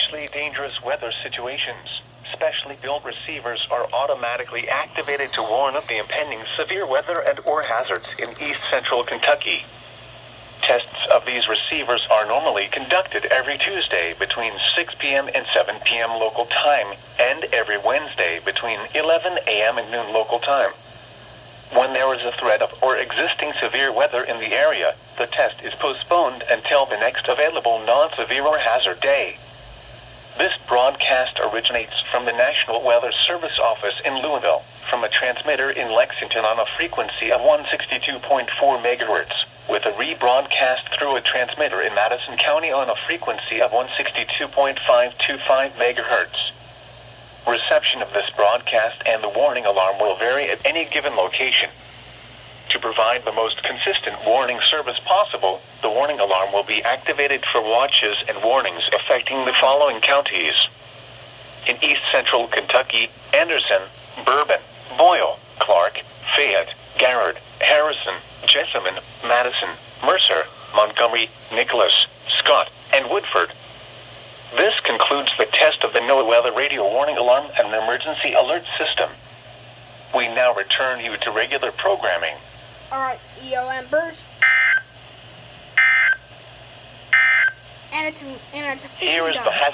especially dangerous weather situations. Specially built receivers are automatically activated to warn of the impending severe weather and/or hazards in East Central Kentucky. Tests of these receivers are normally conducted every Tuesday between 6 p.m. and 7 p.m. local time, and every Wednesday between 11 a.m. and noon local time. When there is a threat of or existing severe weather in the area, the test is postponed until the next available non-severe or hazard day. This broadcast originates from the National Weather Service Office in Louisville, from a transmitter in Lexington on a frequency of 162.4 megahertz, with a rebroadcast through a transmitter in Madison County on a frequency of 162.525 megahertz. Reception of this broadcast and the warning alarm will vary at any given location. To provide the most consistent warning service possible, the warning alarm will be activated for watches and warnings affecting the following counties: in East Central Kentucky: Anderson, Bourbon, Boyle, Clark, Fayette, Garrard, Harrison, Jessamine, Madison, Mercer, Montgomery, Nicholas, Scott, and Woodford. This concludes the test of the NOAA Weather Radio Warning Alarm and Emergency Alert System. We now return you to regular programming. Alright, EOM bursts. And it's officially Here is done. the hazard.